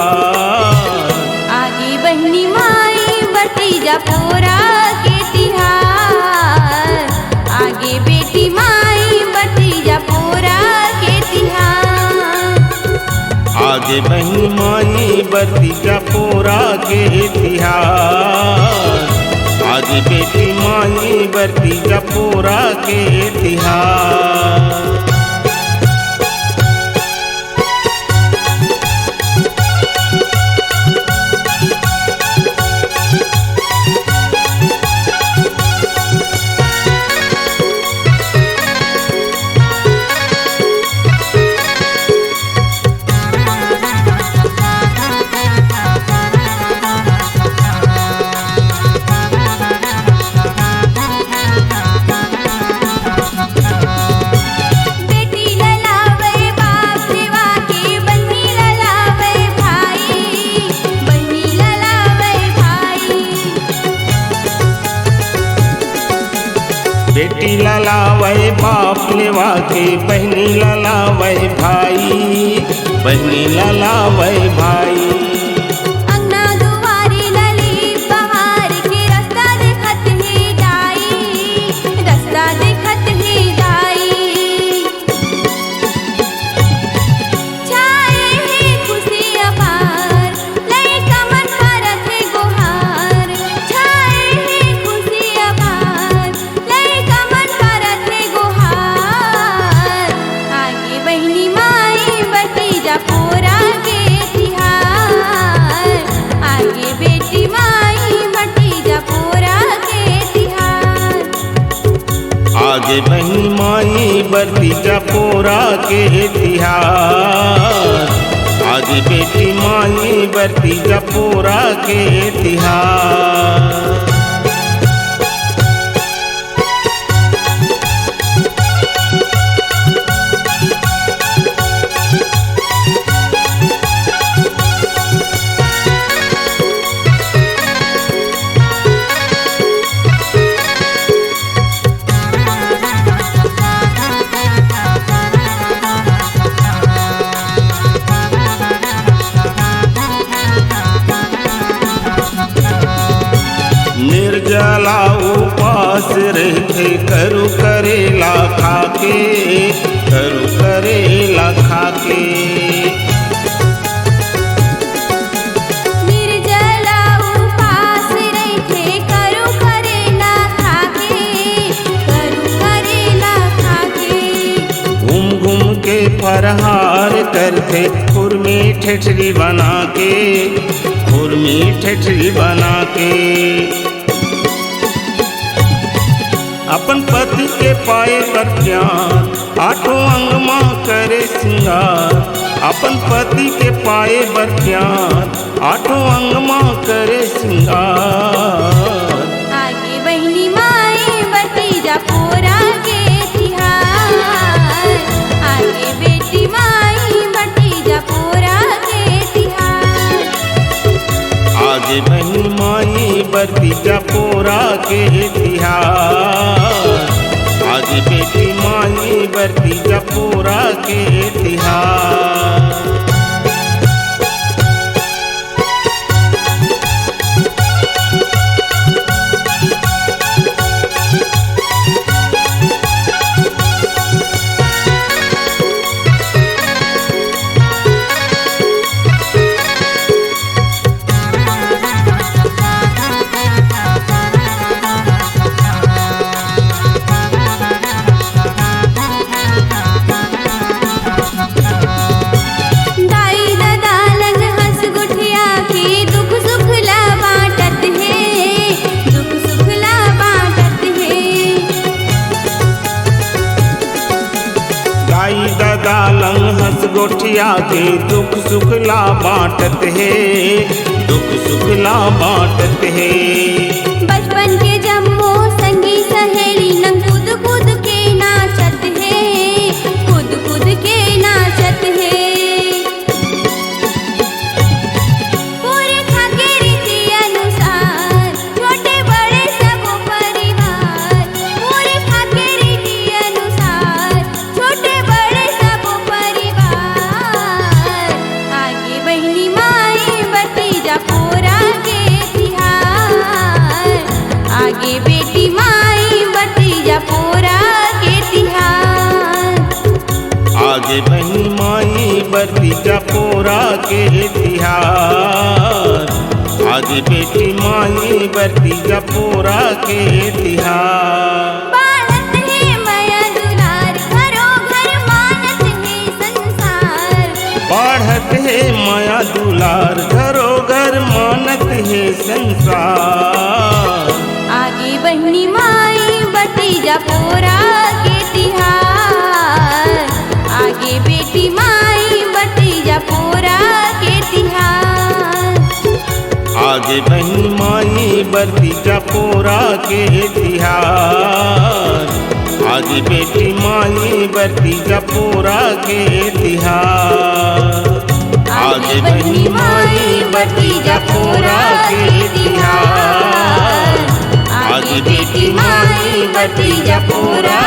तिहार। आगे बहनी माई भतीजा पोरा के तिहार। आगे बेटी माई भतीजा पोरा के तिहार। आगे बहनी माई भतीजा पोरा के तिहार। आगे बेटी माई भतीजा पोरा के तिहार। बेटी ललावे बाप सेवा के बहनी ललावे भाई। बहनी ललावे भाई। बेटी ललावै बाप लेवा के बहनी ललावै भाई। बहनी ललावै भाई। अंगना दुआरी लली बहार के रास्ता देखत ही जाई। रास्ता देखत ही जाई। छाए है खुशी अपार लइका मन करत है गुहार। छाए है खुशी अपार लइका मन करत है गुहार। आगे बहनी माई भतीजा पोरा के तिहार। आगे बेटी माई भतीजा पोरा के तिहार। आगे बहनी माई भतीजा पोरा के तिहार। आगे बेटी माई भतीजा पोरा के तिहार। निर्जला उपास रहते करु करेला खाके। करु करेला खाके। निर्जला उपास रहिथे करू करेला खाके। करू करेला खाके। घूम घूम के फरहार करते खुरमी ठेठरी बना के। खुरमी ठेठरी बना के। अपन पति के पाए पर ज्ञान आठों अंग माँ करे सिंगार। अपन पति के पाए पर ज्ञान आठों अंग माँ करे सिंगार। आगे बहनी माई भतीजा पोरा के तिहार। आगे बेटी माई भतीजा पोरा के तिहार। आगे बहनी माई भतीजा पोरा के तिहार। आगे बेटी माई भतीजा पोरा के तिहार। गोठिया के दुख सुख ला बांटत है, दुख सुख ला बांटत है। बचपन के जम्मो संगी सहेली नंग कूद कूद के नाचत है, कूद कूद के नाचत है। पूरे खाके रीति अनुसार छोटे बड़े सब परिवार, पूरे खाके रीति अनुसार छोटे बड़े सब परिवार। आगे बहनी माई के तिहार, आगे बेटी माई भतीजा पोरा के तिहार। बाढ़त है माया दुलार घरो घर मानत है संसार, बढ़त है माया दुलार घरो घर मानत है संसार। आगे बहनी माई भतीजा पोरा के तिहार, आगे बेटी माई भतीजा पोरा के तिहार। आगे बहनी माई भतीजा पोरा के तिहार, आगे बेटी माई भतीजा पोरा के तिहार। आगे बहनी माई भतीजा पोरा के तिहार, आगे बेटी माई भतीजा पोरा